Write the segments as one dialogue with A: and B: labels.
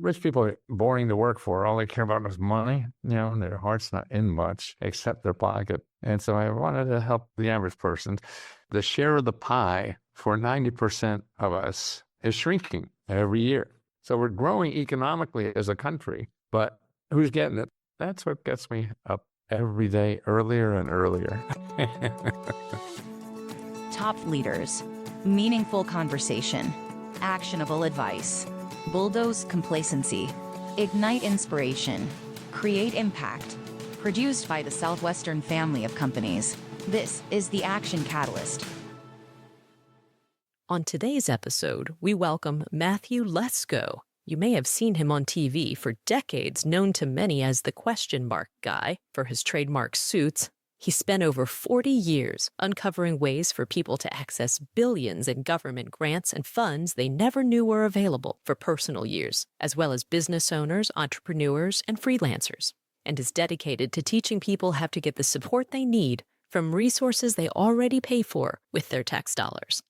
A: rich people are boring to work for. All they care about is money, and their heart's not in much except their pocket. And so I wanted to help the average person. The share of the pie for 90% of us is shrinking every year. So we're growing economically as a country, but who's getting it? That's what gets me up every day, earlier and earlier.
B: Top leaders, meaningful conversation, actionable advice, bulldoze complacency, ignite inspiration, create impact. Produced by the Southwestern family of companies. This is the Action Catalyst.
C: On today's episode, we welcome Matthew Lesko. You may have seen him on TV for decades, known to many as the question mark guy for his trademark suits. He spent over 40 years uncovering ways for people to access billions in government grants and funds they never knew were available for personal use, as well as business owners, entrepreneurs, and freelancers, and is dedicated to teaching people how to get the support they need from resources they already pay for with their tax dollars.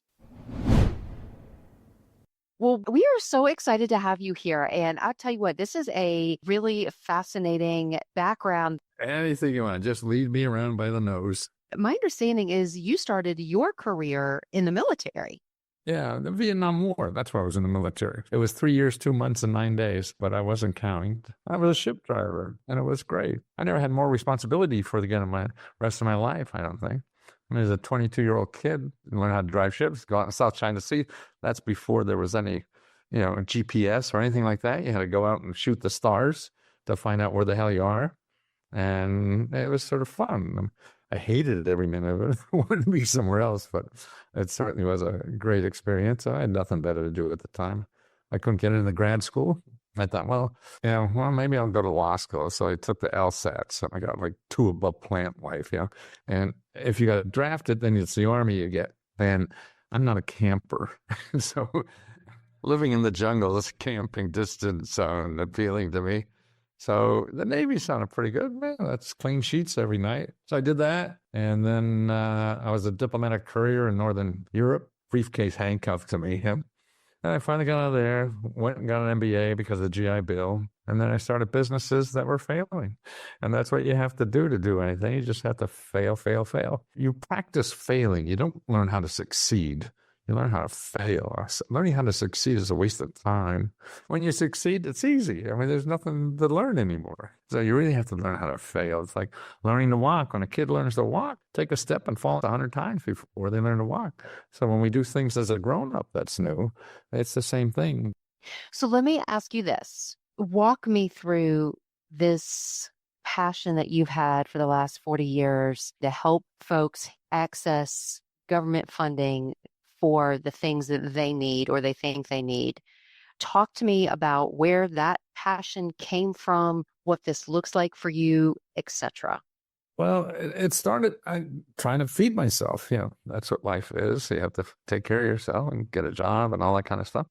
D: Well, we are so excited to have you here. And I'll tell you what, this is a really fascinating background.
A: Anything you want, just lead me around by the nose.
D: My understanding is you started your career in the military.
A: Yeah, the Vietnam War. That's why I was in the military. It was 3 years, 2 months, and 9 days, but I wasn't counting. I was a ship driver, and it was great. I never had more responsibility for the rest of my life, I don't think. I mean, as a 22-year-old kid, learn how to drive ships, go out in the South China Sea. That's before there was any, GPS or anything like that. You had to go out and shoot the stars to find out where the hell you are. And it was sort of fun. I hated it every minute of it. I wanted to be somewhere else, but it certainly was a great experience. I had nothing better to do at the time. I couldn't get into grad school. I thought, maybe I'll go to law school. So I took the LSAT. So I got like 2 above plant life, And if you got drafted, then it's the Army you get. And I'm not a camper. So living in the jungle is camping distance appealing to me. So the Navy sounded pretty good. Man, that's clean sheets every night. So I did that. And then I was a diplomatic courier in Northern Europe, briefcase handcuffed to me. And I finally got out of there, went and got an MBA because of the GI Bill. And then I started businesses that were failing. And that's what you have to do anything. You just have to fail, fail, fail. You practice failing. You don't learn how to succeed. You learn how to fail. Learning how to succeed is a waste of time. When you succeed, it's easy. I mean, there's nothing to learn anymore. So you really have to learn how to fail. It's like learning to walk. When a kid learns to walk, take a step and fall 100 times before they learn to walk. So when we do things as a grown-up that's new, it's the same thing.
D: So let me ask you this. Walk me through this passion that you've had for the last 40 years to help folks access government funding for the things that they need or they think they need. Talk to me about where that passion came from, what this looks like for you, etc.
A: Well, it started trying to feed myself. That's what life is. You have to take care of yourself and get a job and all that kind of stuff.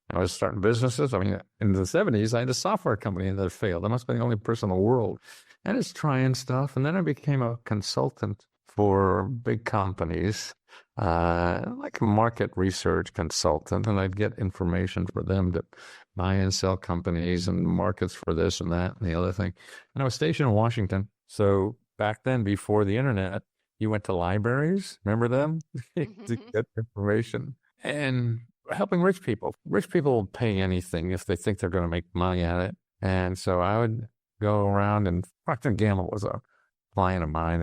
A: I was starting businesses. I mean, in the 70s, I had a software company that failed. I must be the only person in the world. And it's trying stuff. And then I became a consultant for big companies, like a market research consultant. And I'd get information for them to buy and sell companies and markets for this and that and the other thing. And I was stationed in Washington. So back then, before the internet, you went to libraries. Remember them? To get information. And helping rich people. Rich people will pay anything if they think they're going to make money at it. And so I would go around, and Procter & Gamble was a client of mine,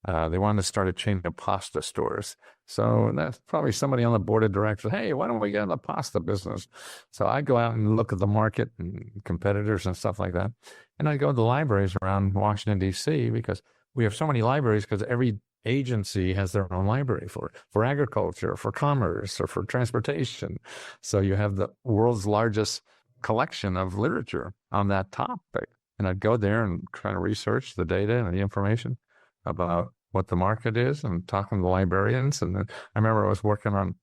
A: and they wanted to start a chain of pasta stores. So that's probably somebody on the board of directors. Hey, why don't we get in the pasta business? So I'd go out and look at the market and competitors and stuff like that. And I'd go to the libraries around Washington, D.C., because we have so many libraries because every agency has their own library for agriculture, for commerce, or for transportation. So you have the world's largest collection of literature on that topic. And I'd go there and try to research the data and the information about what the market is and talking to the librarians. And then I remember I was working on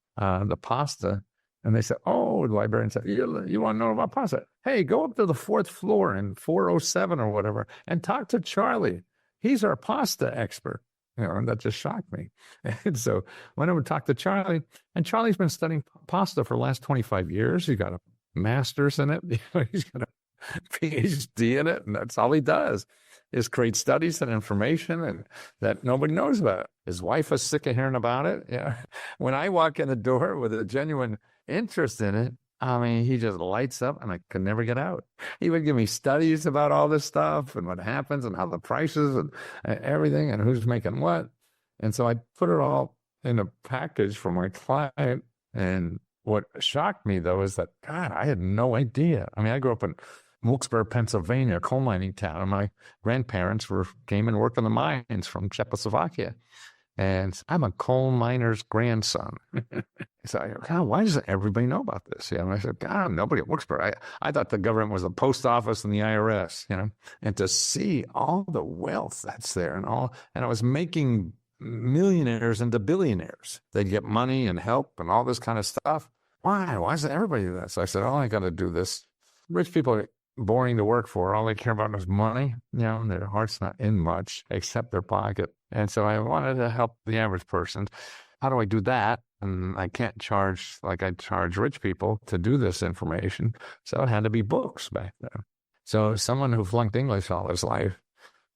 A: the pasta, and they said, the librarian said, you want to know about pasta? Hey, go up to the 4th floor in 407 or whatever and talk to Charlie. He's our pasta expert. And that just shocked me. And so when I would talk to Charlie, and Charlie's been studying pasta for the last 25 years. He got a master's in it. He's got a PhD in it, and that's all he does is create studies and information and that nobody knows about. His wife is sick of hearing about it. Yeah. When I walk in the door with a genuine interest in it, I mean, he just lights up and I could never get out. He would give me studies about all this stuff and what happens and how the prices and everything and who's making what. And so I put it all in a package for my client. And what shocked me, though, is that, God, I had no idea. I mean, I grew up in Wilkes-Barre, Pennsylvania, a coal mining town. And my grandparents came and worked on the mines from Czechoslovakia. And I'm a coal miner's grandson. So I go, God, why doesn't everybody know about this? And I said, God, nobody at Wilkes-Barre. I thought the government was the post office and the IRS, and to see all the wealth that's there and I was making millionaires into billionaires. They'd get money and help and all this kind of stuff. Why? Why doesn't everybody do that? So I said, I got to do this. Rich people are boring to work for. All they care about is money, and their heart's not in much except their pocket. And so I wanted to help the average person. How do I do that? And I can't charge like I charge rich people to do this information. So it had to be books back then. So someone who flunked English all his life,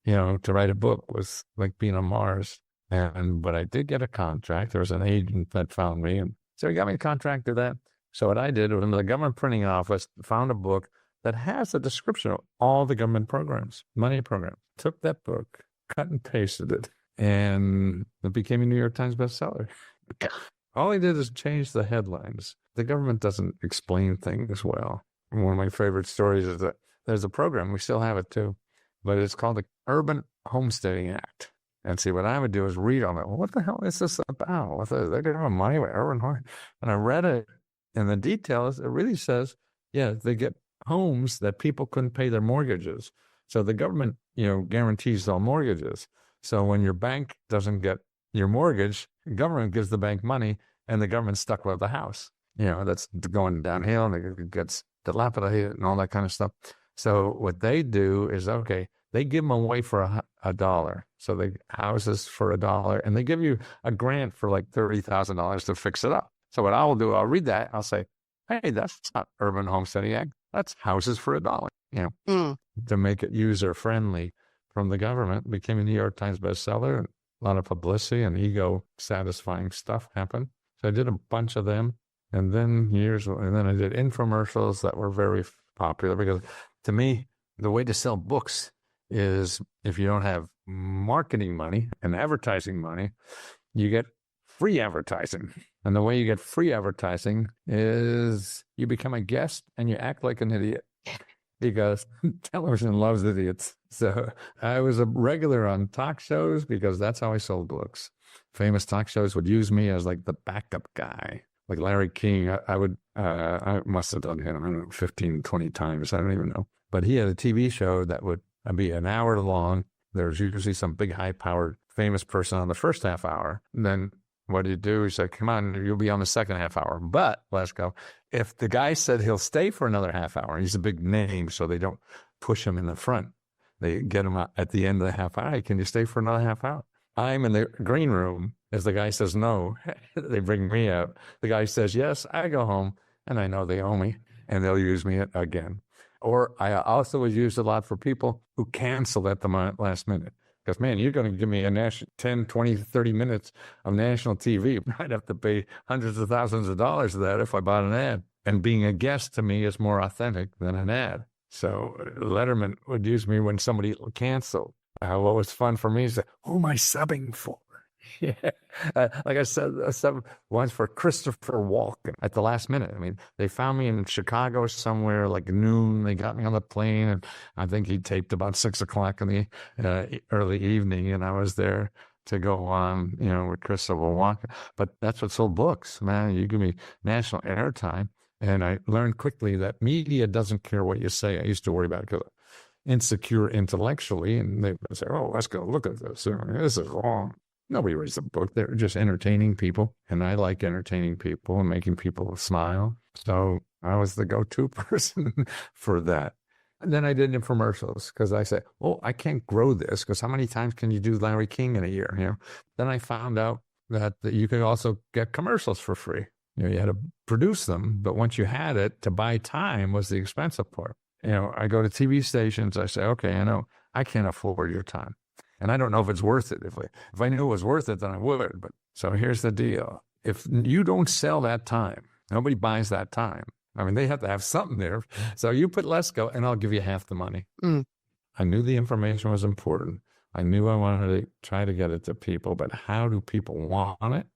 A: to write a book was like being on Mars. But I did get a contract. There was an agent that found me. And so he got me a contract to that. So what I did was in the government printing office, found a book that has a description of all the government programs, money programs. Took that book, cut and pasted it, and it became a New York Times bestseller. All I did is change the headlines. The government doesn't explain things well. One of my favorite stories is that there's a program, we still have it too, but it's called the Urban Homesteading Act. And see, what I would do is read on it. Well, what the hell is this about? They're going to have money with urban home. And I read it, and the details, it really says, they get homes that people couldn't pay their mortgages. So the government, guarantees all mortgages. So when your bank doesn't get your mortgage, the government gives the bank money, and the government's stuck with the house. That's going downhill, and it gets dilapidated and all that kind of stuff. So what they do is, they give them away for $1. So they houses for $1, and they give you a grant for like $30,000 to fix it up. So what I will do, I'll read that. I'll say, hey, that's not Urban Homesteading Act. That's houses for $1, to make it user friendly from the government. It became a New York Times bestseller, and a lot of publicity and ego satisfying stuff happened. So I did a bunch of them. And then I did infomercials that were very popular, because to me, the way to sell books is if you don't have marketing money and advertising money, you get free advertising. And the way you get free advertising is you become a guest and you act like an idiot, because television loves idiots. So I was a regular on talk shows because that's how I sold books. Famous talk shows would use me as like the backup guy. Like Larry King, I must have done him, I don't know, 15, 20 times. I don't even know. But he had a TV show that would be an hour long. There's usually some big, high-powered, famous person on the first half hour. And then what do you do? He said, come on, you'll be on the second half hour. But, Lesko, if the guy said he'll stay for another half hour, he's a big name, so they don't push him in the front. They get him at the end of the half hour. Hey, can you stay for another half hour? I'm in the green room. As the guy says no, they bring me out. The guy says yes, I go home, and I know they owe me, and they'll use me again. Or I also was used a lot for people who cancel at the last minute. Because, man, you're going to give me a 10, 20, 30 minutes of national TV. I'd have to pay hundreds of thousands of dollars for that if I bought an ad. And being a guest to me is more authentic than an ad. So Letterman would use me when somebody canceled. What was fun for me is that, who am I subbing for? Yeah. Like I said, I subbed once for Christopher Walken at the last minute. I mean, they found me in Chicago somewhere like noon. They got me on the plane, and I think he taped about 6 o'clock in the early evening, and I was there to go on, with Christopher Walken. But that's what sold books, man. You give me national airtime. And I learned quickly that media doesn't care what you say. I used to worry about it because insecure intellectually, and they would say, oh, let's go look at this. This is wrong. Nobody reads a book. They're just entertaining people. And I like entertaining people and making people smile. So I was the go-to person for that. And then I did infomercials because I said, oh, I can't grow this because how many times can you do Larry King in a year? Then I found out that you could also get commercials for free. You had to produce them, but once you had it, to buy time was the expensive part. I go to TV stations, I say, okay, I know I can't afford your time. And I don't know if it's worth it. If I knew it was worth it, then I would. But so here's the deal. If you don't sell that time, nobody buys that time. I mean, they have to have something there. So you put Lesko and I'll give you half the money. I knew the information was important. I knew I wanted to try to get it to people, but how do people want it?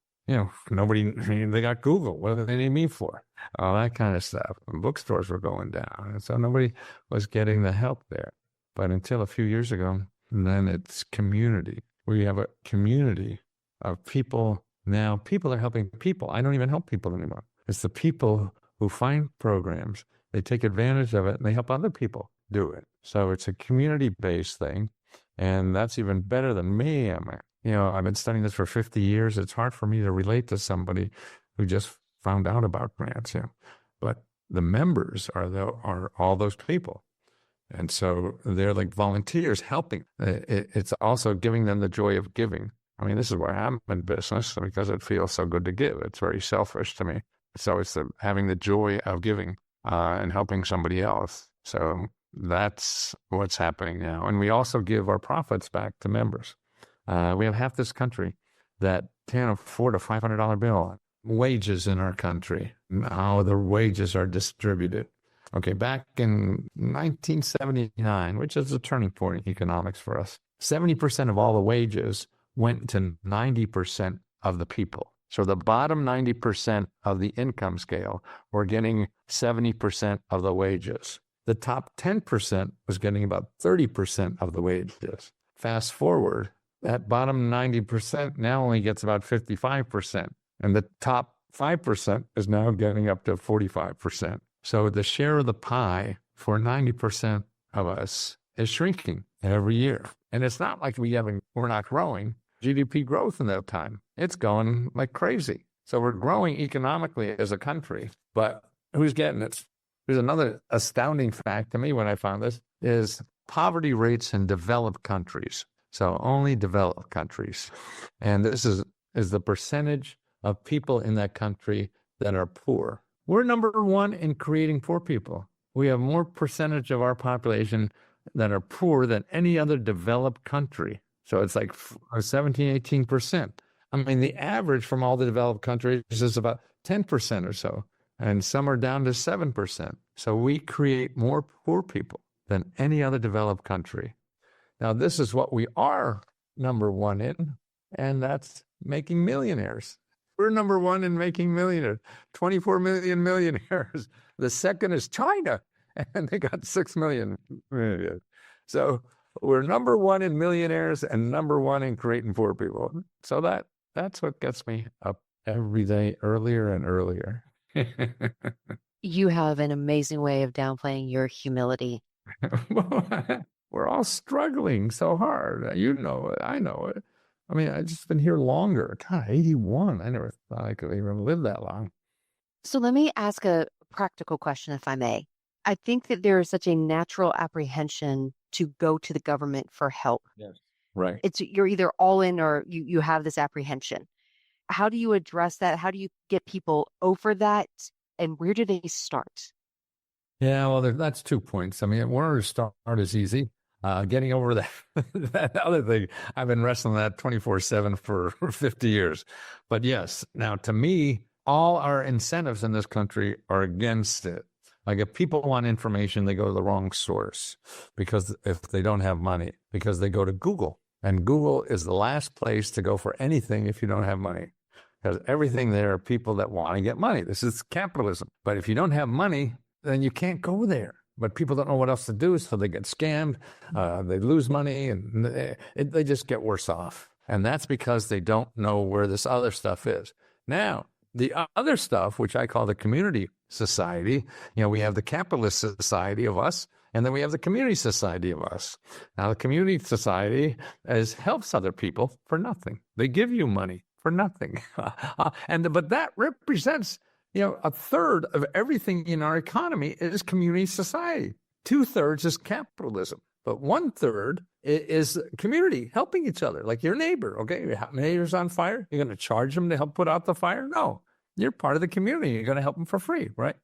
A: Nobody, they got Google. What do they need me for? All that kind of stuff. And bookstores were going down. And so nobody was getting the help there. But until a few years ago, then it's community. We have a community of people. Now people are helping people. I don't even help people anymore. It's the people who find programs, they take advantage of it, and they help other people do it. So it's a community-based thing. And that's even better than me. I've been studying this for 50 years. It's hard for me to relate to somebody who just found out about grants. But the members are all those people. And so they're like volunteers helping. It's also giving them the joy of giving. I mean, this is why I'm in business, because it feels so good to give. It's very selfish to me. So it's having the joy of giving and helping somebody else. So that's what's happening now. And we also give our profits back to members. We have half this country that can't afford a $500 bill. Wages in our country, how the wages are distributed. Okay, back in 1979, which is a turning point in economics for us, 70% of all the wages went to 90% of the people. So the bottom 90% of the income scale were getting 70% of the wages. The top 10% was getting about 30% of the wages. Fast forward, that bottom 90% now only gets about 55%. And the top 5% is now getting up to 45%. So the share of the pie for 90% of us is shrinking every year. And it's not like we're not growing. GDP growth in that time, it's going like crazy. So we're growing economically as a country, but who's getting it? There's another astounding fact to me when I found this is poverty rates in developed countries. So only developed countries. And this is the percentage of people in that country that are poor. We're number one in creating poor people. We have more percentage of our population that are poor than any other developed country. So it's like 17, 18%. I mean, the average from all the developed countries is about 10% or so, and some are down to 7%. So we create more poor people than any other developed country. Now, this is what we are number one in, and that's making millionaires. We're number one in making millionaires, 24 million millionaires. The second is China, and they got 6 million. So we're number one in millionaires and number one in creating poor people. So that's what gets me up every day earlier and earlier.
D: You have an amazing way of downplaying your humility.
A: We're all struggling so hard. You know it. I know it. I mean, I've just been here longer. God, 81. I never thought I could even live that long.
D: So let me ask a practical question, if I may. I think that there is such a natural apprehension to go to the government for help.
A: Yes. Right.
D: You're either all in or you have this apprehension. How do you address that? How do you get people over that? And where do they start?
A: Yeah, well, that's 2 points. I mean, where to start is easy. Getting over that other thing, I've been wrestling that 24/7 for 50 years. But yes, now to me, all our incentives in this country are against it. Like if people want information, they go to the wrong source because if they don't have money, because they go to Google. And Google is the last place to go for anything if you don't have money. Because everything there are people that want to get money. This is capitalism. But if you don't have money, then you can't go there. But people don't know what else to do, so they get scammed, they lose money, and they just get worse off. And that's because they don't know where this other stuff is. Now, the other stuff, which I call the community society, we have the capitalist society of us, and then we have the community society of us. Now, the community society helps other people for nothing. They give you money for nothing. But that represents a third of everything in our economy is community society. 2/3 is capitalism, but 1/3 is community, helping each other, like your neighbor. Okay, your neighbor's on fire. You're going to charge them to help put out the fire? No, you're part of the community. You're going to help them for free, right?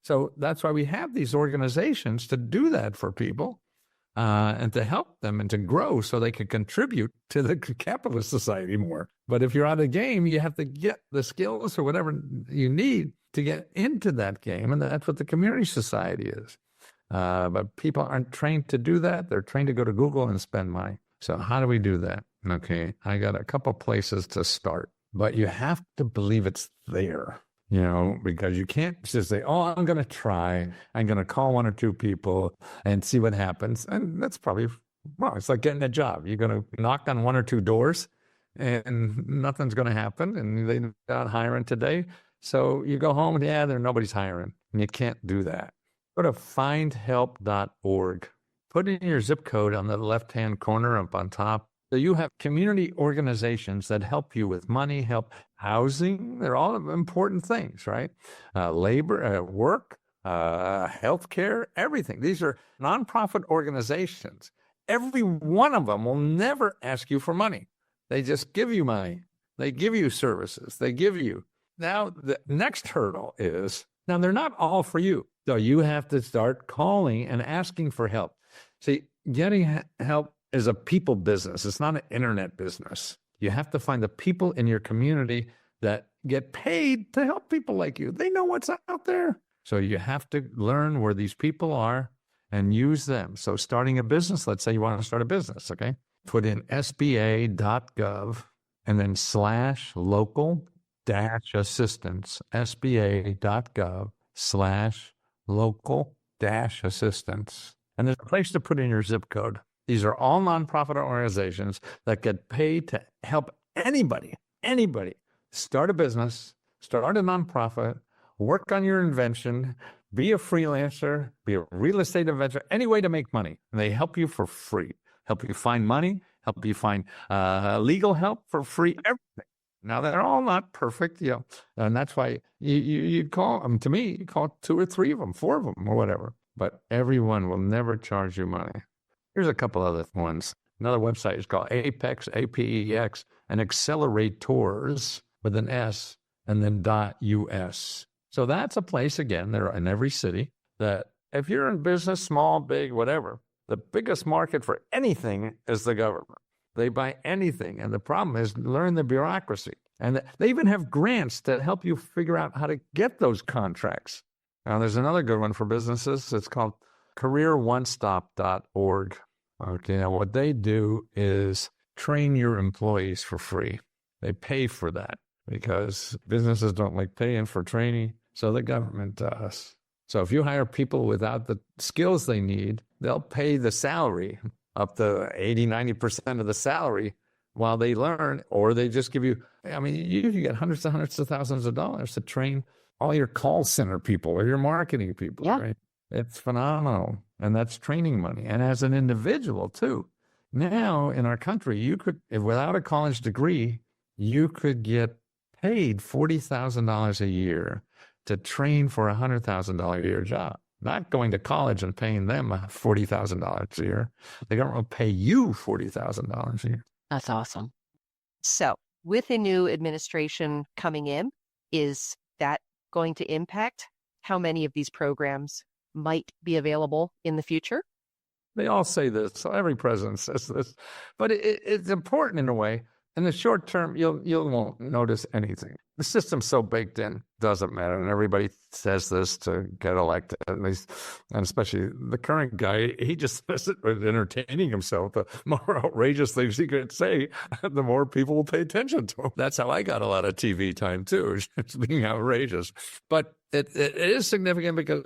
A: So that's why we have these organizations to do that for people and to help them and to grow so they can contribute to the capitalist society more. But if you're out of the game, you have to get the skills or whatever you need to get into that game. And that's what the community society is. But people aren't trained to do that. They're trained to go to Google and spend money. So how do we do that? Okay, I got a couple places to start, but you have to believe it's there. Because you can't just say, oh, I'm going to try. I'm going to call one or two people and see what happens. And that's probably, it's like getting a job. You're going to knock on one or two doors and nothing's going to happen. And they're not hiring today. So you go home and, nobody's hiring. And you can't do that. Go to findhelp.org. Put in your zip code on the left-hand corner up on top. So you have community organizations that help you with money, help housing. They're all important things, right? Labor, work, healthcare, everything. These are nonprofit organizations. Every one of them will never ask you for money. They just give you money. They give you services. They give you. Now, the next hurdle is, now they're not all for you. So you have to start calling and asking for help. See, getting help is a people business. It's not an internet business. You have to find the people in your community that get paid to help people like you. They know what's out there. So you have to learn where these people are and use them. So starting a business, let's say you want to start a business, okay? Put in sba.gov and then /local-assistance, sba.gov/local-assistance. And there's a place to put in your zip code. These are all nonprofit organizations that get paid to help anybody start a business, start a nonprofit, work on your invention, be a freelancer, be a real estate investor, any way to make money. And they help you for free, help you find money, help you find legal help for free, everything. Now, they're all not perfect, and that's why you call them, to me, you call 2 or 3 of them, 4 of them, or whatever. But everyone will never charge you money. Here's a couple other ones. Another website is called Apex, APEX, and Accelerators with an S and then .us. So that's a place, again, they're in every city, that if you're in business, small, big, whatever, the biggest market for anything is the government. They buy anything. And the problem is learn the bureaucracy. And they even have grants that help you figure out how to get those contracts. Now, there's another good one for businesses. It's called careeronestop.org. Okay, now what they do is train your employees for free. They pay for that because businesses don't like paying for training, so the government does. So if you hire people without the skills they need, they'll pay the salary up to 80, 90% of the salary while they learn, or they just give you, you can get hundreds of thousands of dollars to train all your call center people or your marketing people, right? It's phenomenal. And that's training money. And as an individual too, now in our country, you could, without a college degree, you could get paid $40,000 a year to train for a $100,000 a year job. Not going to college and paying them $40,000 a year. The government will pay you $40,000 a year.
D: That's awesome. So with a new administration coming in, is that going to impact how many of these programs might be available in the future?
A: They all say this. So every president says this, but it's important in a way. In the short term, you won't notice anything. The system's so baked in, doesn't matter. And everybody says this to get elected, at least, and especially the current guy, he just says it with entertaining himself. The more outrageous things he could say, the more people will pay attention to him. That's how I got a lot of TV time too, it's being outrageous. But it is significant because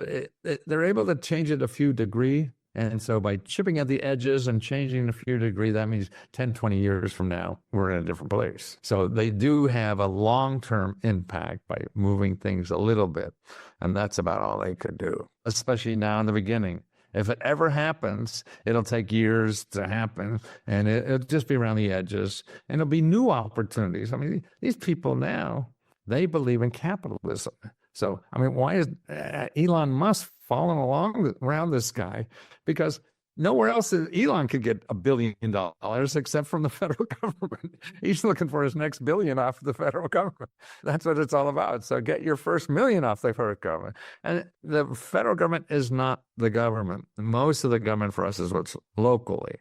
A: they're able to change it a few degrees. And so by chipping at the edges and changing a few degrees, that means 10, 20 years from now, we're in a different place. So they do have a long-term impact by moving things a little bit. And that's about all they could do, especially now in the beginning. If it ever happens, it'll take years to happen, and it'll just be around the edges, and it'll be new opportunities. These people now, they believe in capitalism. So, why is Elon Musk following along around this guy? Because Nowhere else Elon could get $1 billion except from the federal government. He's looking for his next billion off the federal government. That's what it's all about. So get your first million off the federal government. And the federal government is not the government. Most of the government for us is what's locally.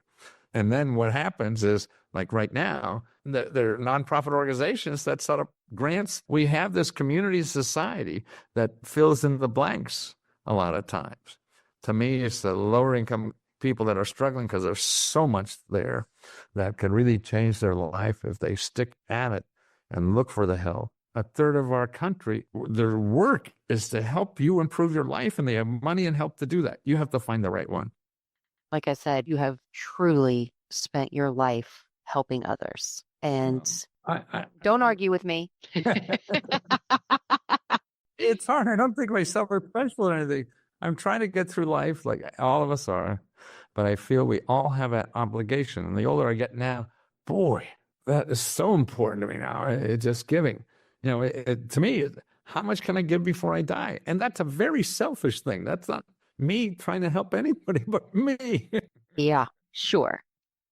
A: And then what happens is, like right now, there are nonprofit organizations that set up grants. We have this community society that fills in the blanks a lot of times. To me, it's the lower income people that are struggling because there's so much there that could really change their life if they stick at it and look for the help. A third of our country, their work is to help you improve your life, and they have money and help to do that. You have to find the right one.
D: Like I said, you have truly spent your life helping others. And don't argue with me.
A: It's hard. I don't think myself are special or anything. I'm trying to get through life like all of us are, but I feel we all have that obligation. And the older I get now, boy, that is so important to me now. It's just giving. You know, to me, how much can I give before I die? And that's a very selfish thing. That's not me trying to help anybody but me.
D: Yeah, sure.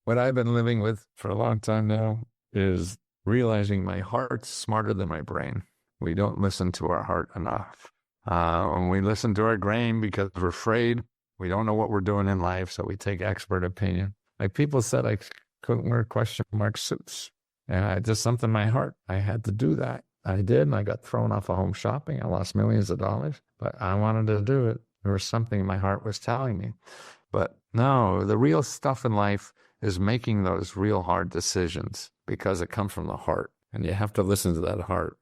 A: What I've been living with for a long time now is realizing my heart's smarter than my brain. We don't listen to our heart enough. When we listen to our brain because we're afraid, we don't know what we're doing in life, so we take expert opinion. Like people said, I couldn't wear question mark suits. And I just something in my heart. I had to do that. I did, and I got thrown off of home shopping. I lost millions of dollars, but I wanted to do it. There was something my heart was telling me. But no, the real stuff in life is making those real hard decisions because it comes from the heart, and you have to listen to that heart.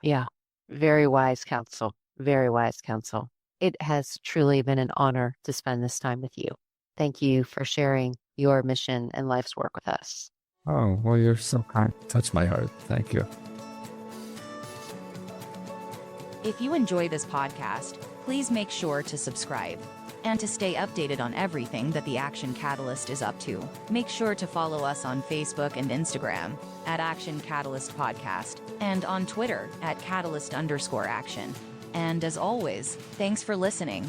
D: Yeah. Very wise counsel. Very wise counsel. It has truly been an honor to spend this time with you. Thank you for sharing your mission and life's work with us.
A: Oh, well, you're so kind. Touch my heart. Thank you.
B: If you enjoy this podcast, please make sure to subscribe. And to stay updated on everything that the Action Catalyst is up to, make sure to follow us on Facebook and Instagram at Action Catalyst Podcast and on Twitter at Catalyst_Action. And as always, thanks for listening.